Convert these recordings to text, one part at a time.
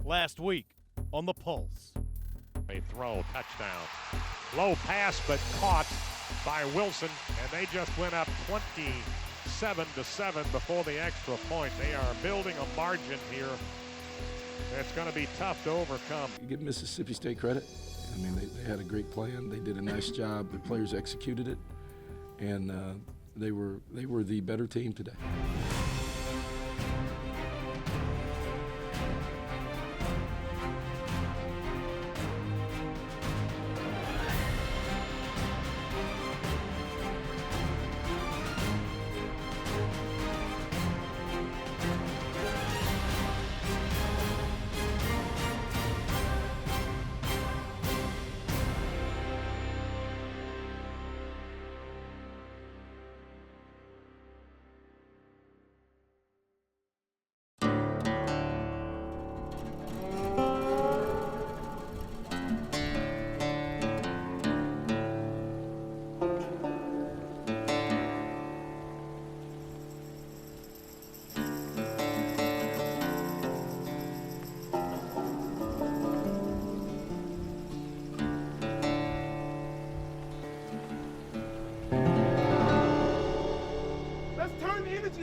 last week on The Pulse. A throw, touchdown. Low pass, but caught by Wilson, and they just went up 27-7 before the extra point. They are building a margin here that's going to be tough to overcome. You give Mississippi State credit. I mean, they had a great plan. They did a nice job. The players executed it, and they were the better team today.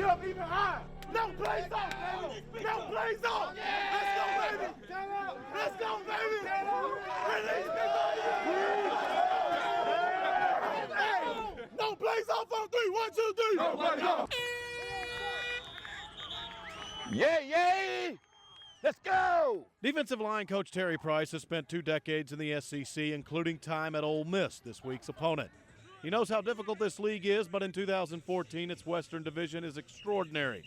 Up even higher. No plays off, baby. No plays off. Let's go, baby. Let's go, baby. Release me, baby. Hey, no plays off on 3. 1, 2, 3. No plays off. Yay! Let's go! Defensive line coach Terry Price has spent 2 decades in the SEC, including time at Ole Miss, this week's opponent. He knows how difficult this league is, but in 2014, its Western Division is extraordinary.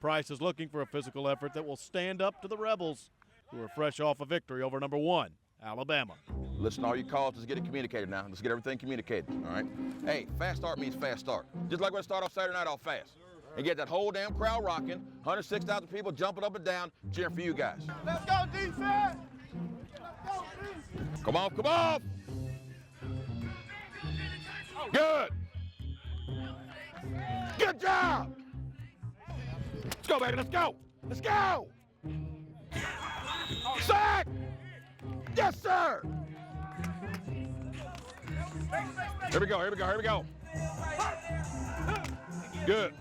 Price is looking for a physical effort that will stand up to the Rebels, who are fresh off a victory over number 1, Alabama. Listen to all your calls. Let's get it communicated now. Let's get everything communicated, all right? Hey, fast start means fast start. Just like we're going to start off Saturday night off fast. And get that whole damn crowd rocking, 106,000 people jumping up and down, cheering for you guys. Let's go, defense. Come on, come on! Good! Good job! Let's go, baby, let's go! Let's go! Sack! Yes, sir! Here we go, here we go, here we go. Good.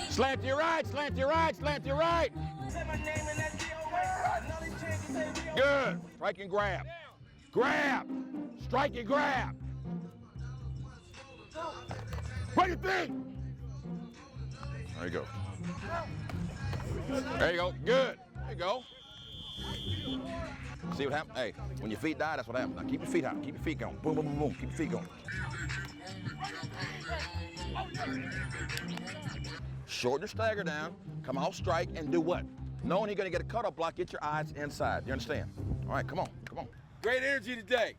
Slant to your right, slant to your right, slant to your right. Good. Strike and grab. Grab. Strike and grab. What do you think? There you go. There you go. Good. There you go. See what happens? Hey, when your feet die, that's what happens. Now keep your feet out. Keep your feet going. Boom, boom, boom, boom. Keep your feet going. Shorten your stagger down. Come off strike and do what? Knowing you're going to get a cut-up block, get your eyes inside. You understand? All right, come on. Come on. Great energy today.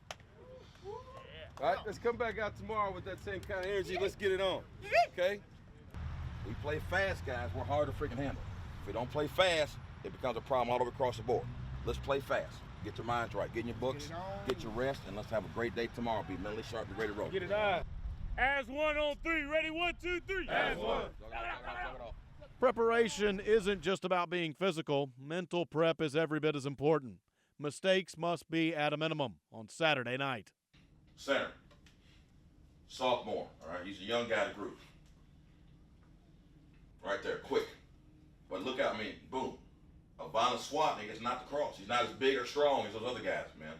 All right, let's come back out tomorrow with that same kind of energy. Let's get it on, okay? We play fast, guys. We're hard to freaking handle. If we don't play fast, it becomes a problem all over across the board. Let's play fast. Get your minds right. Get in your books, get your rest, and let's have a great day tomorrow. Be mentally sharp and ready to roll. Get it on. As 1 on 3. Ready? 1, 2, 3. As 1. Preparation isn't just about being physical. Mental prep is every bit as important. Mistakes must be at a minimum on Saturday night. Center. Sophomore, all right? He's a young guy in the group. Right there, quick. But look out, boom. A violent swat, nigga, it's not the cross. He's not as big or strong as those other guys, man.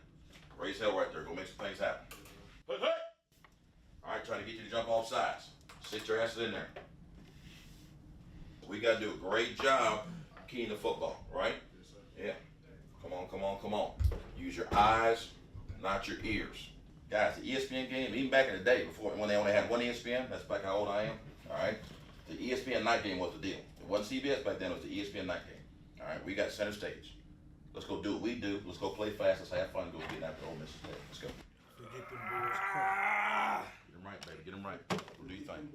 Raise hell right there. Go make some things happen. Hey, hey. All right, trying to get you to jump off sides. Sit your asses in there. We got to do a great job keying the football, right? Yeah. Come on, come on, come on. Use your eyes, not your ears. Guys, the ESPN game, even back in the day, before when they only had one ESPN, that's back how old I am, all right? The ESPN night game was the deal. It wasn't CBS back then, it was the ESPN night game. All right, we got center stage. Let's go do what we do. Let's go play fast. Let's have fun. Go get after Ole Miss today. Let's go. Get them right, baby. Get them right. We'll do your thing.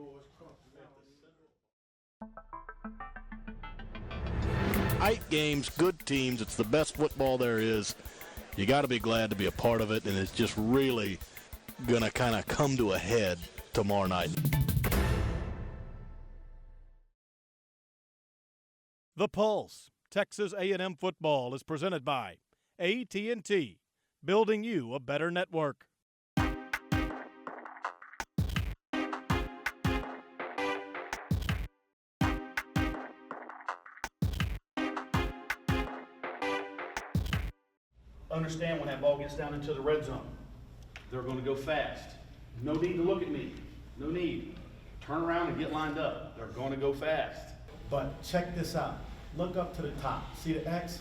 Tight games, good teams. It's the best football there is. You got to be glad to be a part of it, and it's just really going to kind of come to a head tomorrow night. The Pulse, Texas A&M Football is presented by AT&T, building you a better network. Understand when that ball gets down into the red zone, they're going to go fast. No need to look at me. No need. Turn around and get lined up. They're going to go fast. But check this out. Look up to the top. See the X?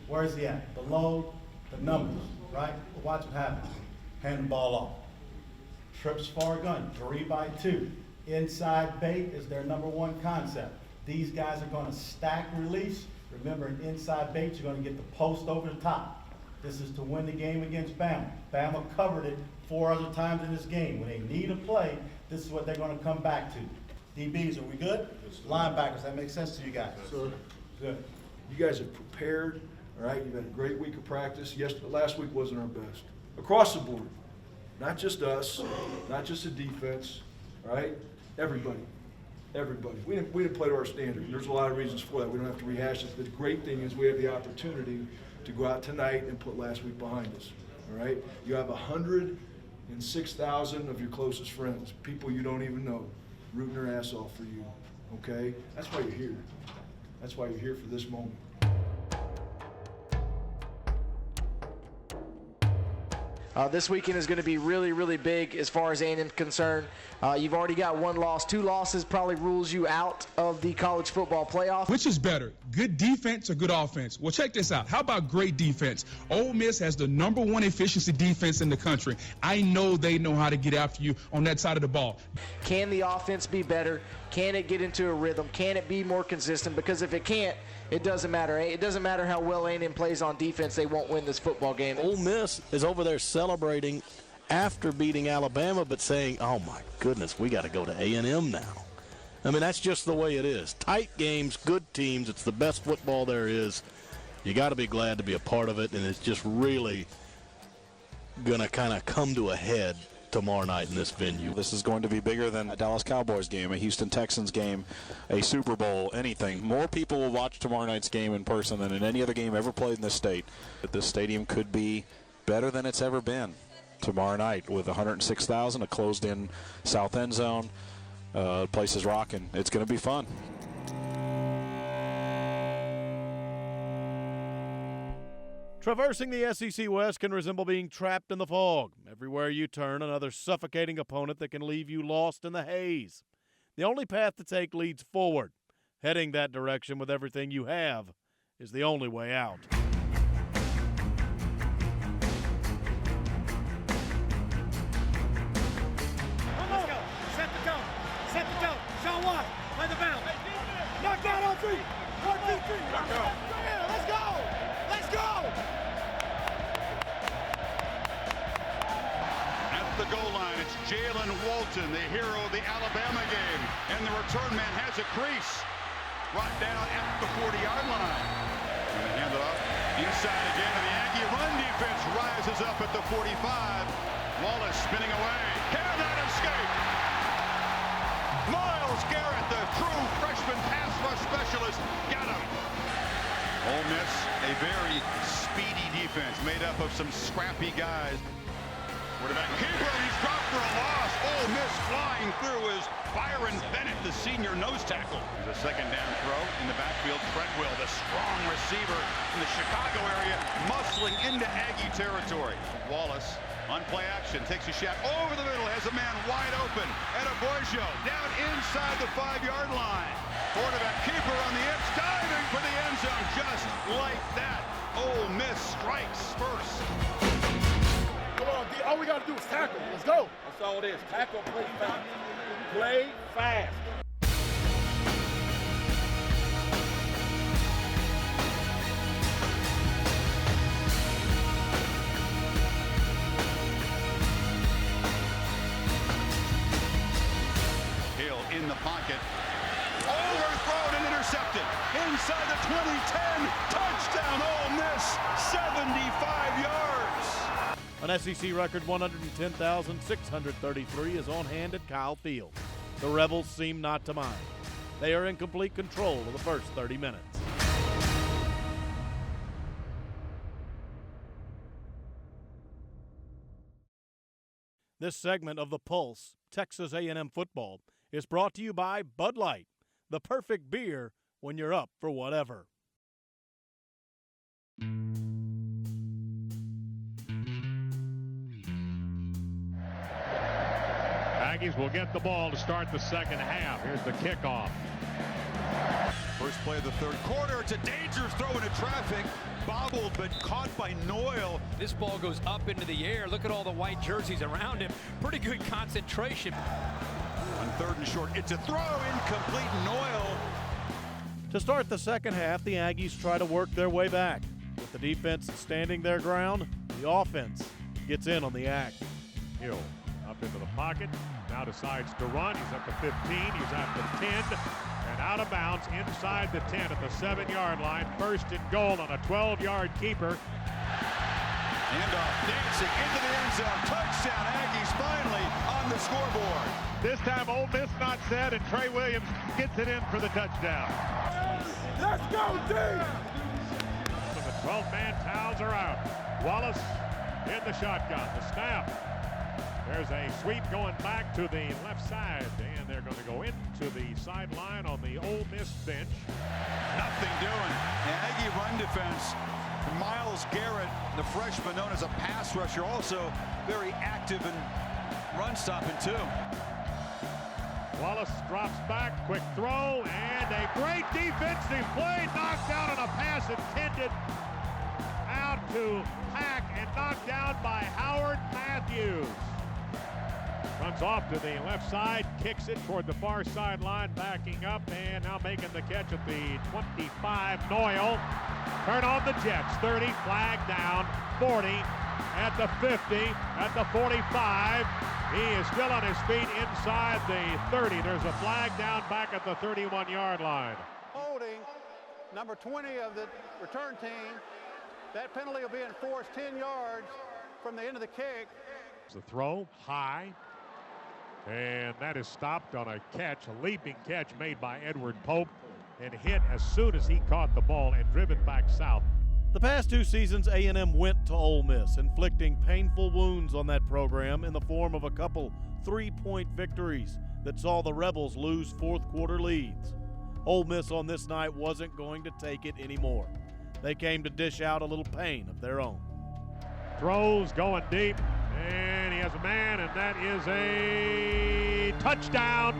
Where is he at? Below the numbers, right? Watch what happens. Hand the ball off. Trips for a gun, 3x2. Inside bait is their #1 concept. These guys are going to stack release. Remember, in inside bait, you're going to get the post over the top. This is to win the game against Bama. Bama covered it 4 other times in this game. When they need a play, this is what they're going to come back to. DBs, are we good? Linebackers, that makes sense to you guys? Sir. Good. You guys have prepared, all right? You've had a great week of practice. Last week wasn't our best. Across the board, not just us, not just the defense, all right? Everybody. Everybody. We didn't play to our standard. There's a lot of reasons for that. We don't have to rehash it. But the great thing is we have the opportunity to go out tonight and put last week behind us, all right? You have 106,000 of your closest friends, people you don't even know, rooting their ass off for you, okay? That's why you're here. That's why you're here for this moment. This weekend is going to be really, really big as far as A&M is concerned. You've already got 1 loss. 2 losses probably rules you out of the college football playoff. Which is better, good defense or good offense? Well, check this out. How about great defense? Ole Miss has the #1 efficiency defense in the country. I know they know how to get after you on that side of the ball. Can the offense be better? Can it get into a rhythm? Can it be more consistent? Because if it can't, it doesn't matter. It doesn't matter how well A&M plays on defense. They won't win this football game. Ole Miss is over there celebrating after beating Alabama, but saying, oh, my goodness, we got to go to A&M now. I mean, that's just the way it is. Tight games, good teams. It's the best football there is. You got to be glad to be a part of it, and it's just really going to kind of come to a head tomorrow night in this venue. This is going to be bigger than a Dallas Cowboys game, a Houston Texans game, a Super Bowl, anything. More people will watch tomorrow night's game in person than in any other game ever played in this state. But this stadium could be better than it's ever been tomorrow night with 106,000, a closed-in south end zone. The place is rocking. It's going to be fun. Traversing the SEC West can resemble being trapped in the fog. Everywhere you turn, another suffocating opponent that can leave you lost in the haze. The only path to take leads forward. Heading that direction with everything you have is the only way out. Let's go. Set the tone. Set the tone. Sean White, play the bounce. Knock down on 3. 1, 2, 3. Let's go. Let's go. Let's go. At the goal line, it's Jalen Walton, the hero of the Alabama game. And the return man has a crease. Brought down at the 40-yard line. And they hand it off inside again. And the Aggie run defense rises up at the 45. Wallace spinning away. Cannot escape. Myles Garrett, the true freshman pass rush specialist, got him. Ole Miss, a very speedy defense made up of some scrappy guys. Quarterback keeper, he's dropped for a loss. Ole Miss flying through is Byron Bennett, the senior nose tackle. There's a second down throw in the backfield. Treadwell, the strong receiver in the Chicago area, muscling into Aggie territory. Wallace on play action, takes a shot over the middle, has a man wide open. And Borgio down inside the 5-yard line. Quarterback keeper on the edge, diving for the end zone, just like that. Ole Miss strikes first. Come on, D. All we got to do is tackle. Let's go. That's all it is. Tackle, play fast. Play fast. Hill in the pocket. Overthrown and intercepted. Inside the 20-10. Touchdown, Ole Miss. 75 yards. An SEC record 110,633 is on hand at Kyle Field. The Rebels seem not to mind. They are in complete control of the first 30 minutes. This segment of The Pulse, Texas A&M Football, is brought to you by Bud Light, the perfect beer when you're up for whatever. Aggies will get the ball to start the second half. Here's the kickoff. First play of the third quarter. It's a dangerous throw into traffic. Bobbled but caught by Noyle. This ball goes up into the air. Look at all the white jerseys around him. Pretty good concentration. On third and short, it's a throw incomplete. Noyle. To start the second half, the Aggies try to work their way back. With the defense standing their ground, the offense gets in on the act. Hill up into the pocket. Now decides to run. He's at the 15. He's at the 10. And out of bounds inside the 10 at the 7-yard line. First and goal on a 12-yard keeper. Handoff dancing into the end zone. Touchdown. Aggies finally on the scoreboard. This time Ole Miss not set, and Trey Williams gets it in for the touchdown. Let's go, team! So the 12-man towels are out. Wallace in the shotgun. The snap. There's a sweep going back to the left side, and they're going to go into the sideline on the Ole Miss bench. Nothing doing. The Aggie run defense. Miles Garrett, the freshman known as a pass rusher, also very active in run stopping too. Wallace drops back, quick throw, and a great defensive play, knocked out on a pass intended out to Pack and knocked down by Howard Matthews. Runs off to the left side, kicks it toward the far sideline, backing up, and now making the catch at the 25. Noyle. Turn on the Jets. 30, flag down. 40, at the 50, at the 45. He is still on his feet inside the 30. There's a flag down back at the 31-yard line. Holding number 20 of the return team. That penalty will be enforced 10 yards from the end of the kick. The throw high, and that is stopped on a catch, a leaping catch made by Edward Pope, and hit as soon as he caught the ball and driven back south. The past 2 seasons, A&M went to Ole Miss, inflicting painful wounds on that program in the form of a couple 3-point victories that saw the Rebels lose fourth-quarter leads. Ole Miss on this night wasn't going to take it anymore. They came to dish out a little pain of their own. Throws going deep, and he has a man, and that is a touchdown.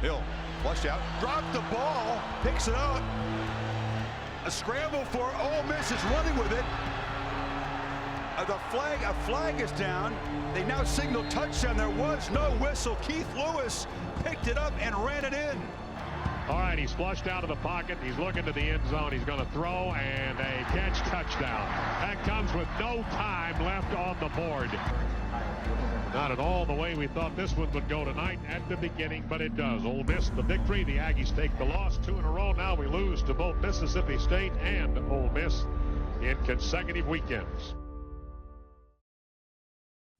Hill flushed out, dropped the ball, picks it up. A scramble for Ole Miss is running with it. A flag is down. They now signal touchdown. There was no whistle. Keith Lewis picked it up and ran it in. All right, he's flushed out of the pocket. He's looking to the end zone. He's going to throw, and a catch, touchdown. That comes with no time left on the board. Not at all the way we thought this one would go tonight at the beginning, but it does. Ole Miss the victory. The Aggies take the loss 2 in a row. Now we lose to both Mississippi State and Ole Miss in consecutive weekends.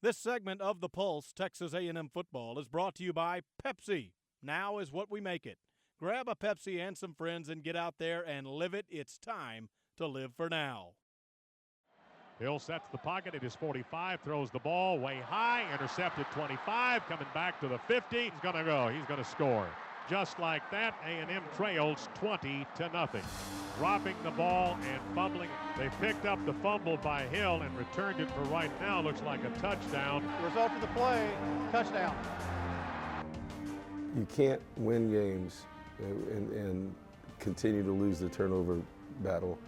This segment of The Pulse, Texas A&M Football, is brought to you by Pepsi. Now is what we make it. Grab a Pepsi and some friends and get out there and live it. It's time to live for now. Hill sets the pocket at his 45, throws the ball way high, intercepted 25, coming back to the 50. He's going to go. He's going to score. Just like that, A&M trails 20-0. Dropping the ball and fumbling. They picked up the fumble by Hill and returned it for right now. Looks like a touchdown. Result of the play, touchdown. You can't win games and continue to lose the turnover battle,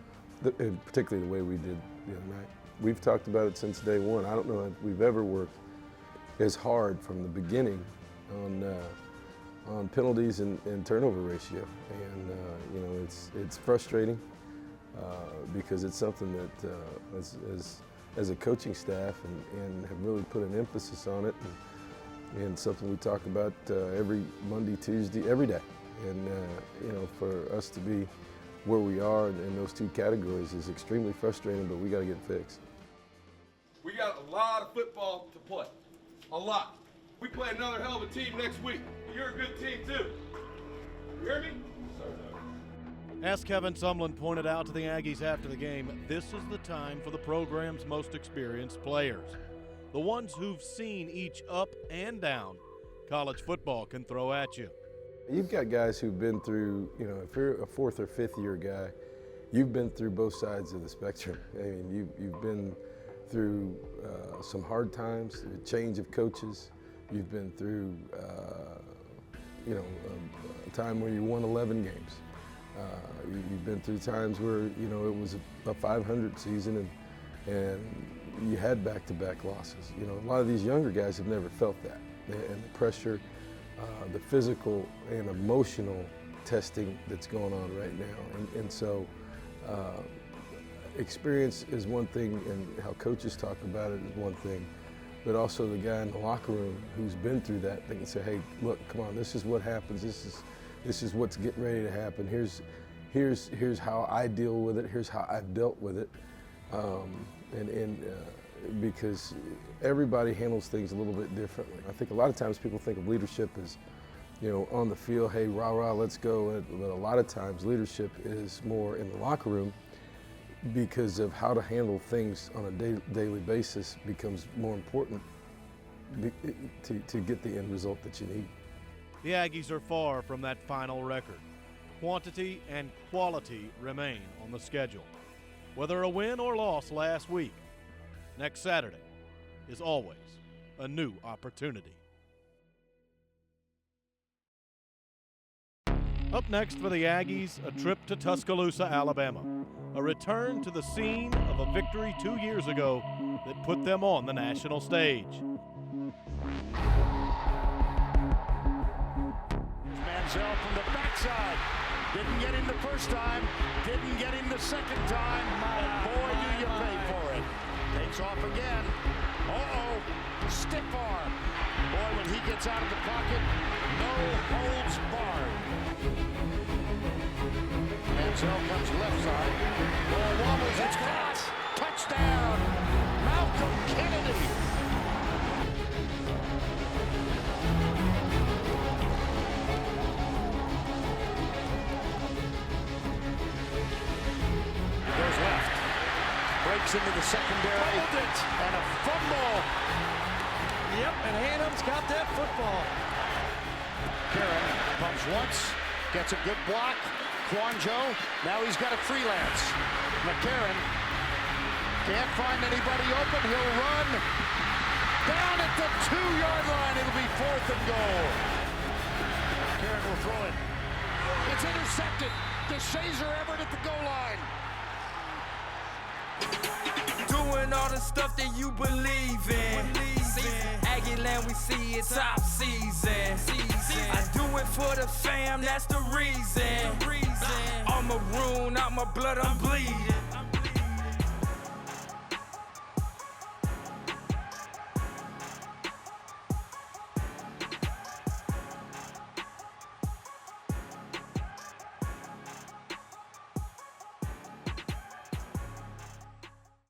particularly the way we did the other night. We've talked about it since day one. I don't know if we've ever worked as hard from the beginning on penalties and turnover ratio. And you know, it's frustrating because it's something that as a coaching staff and have really put an emphasis on it. And something we talk about every Monday, Tuesday, every day. And you know, for us to be where we are in those 2 categories is extremely frustrating, but we got to get fixed. We got a lot of football to play, a lot. We play another hell of a team next week. You're a good team too. You hear me? As Kevin Sumlin pointed out to the Aggies after the game, this is the time for the program's most experienced players. the ones who've seen each up and down college football can throw at you. You've got guys who've been through, you know, if you're a fourth or fifth year guy, you've been through both sides of the spectrum. I mean, you've been through some hard times, a change of coaches. You've been through, you know, a time where you won 11 games. You've been through times where, you know, it was a 500 season and you had back-to-back losses. You know, a lot of these younger guys have never felt that. And the pressure, the physical and emotional testing that's going on right now. And so experience is one thing, and how coaches talk about it is one thing, but also the guy in the locker room who's been through that, they can say, hey, look, come on, this is what happens. This is what's getting ready to happen. Here's how I deal with it. Here's how I've dealt with it. Because everybody handles things a little bit differently. I think a lot of times people think of leadership as, you know, on the field, hey, rah, rah, let's go. But a lot of times leadership is more in the locker room, because of how to handle things on a daily basis becomes more important to get the end result that you need. The Aggies are far from that final record. Quantity and quality remain on the schedule. Whether a win or loss last week, next Saturday is always a new opportunity. Up next for the Aggies, a trip to Tuscaloosa, Alabama. A return to the scene of a victory 2 years ago that put them on the national stage. Manziel from the backside. Didn't get him the first time, didn't get him the second time, and boy, do you pay for it. Takes off again. Uh-oh, stiff arm. Boy, when he gets out of the pocket, no holds barred. Manziel comes left side. Ball wobbles, it's caught. Touchdown, Malcolm Kennedy. Goes left, breaks into the secondary, and a fumble. Yep, and A&M's got that football. Karen pumps once, gets a good block. Quanjo, now he's got a freelance. McCarron can't find anybody open, he'll run. Down at the 2-yard line, it'll be 4th and goal. McCarron will throw it. It's intercepted. DeShazer Everett at the goal line. Doing all the stuff that you believe in. Aggieland, we see it's off season. I do it for the fam, that's the reason. I'm maroon, out my blood, I'm bleeding.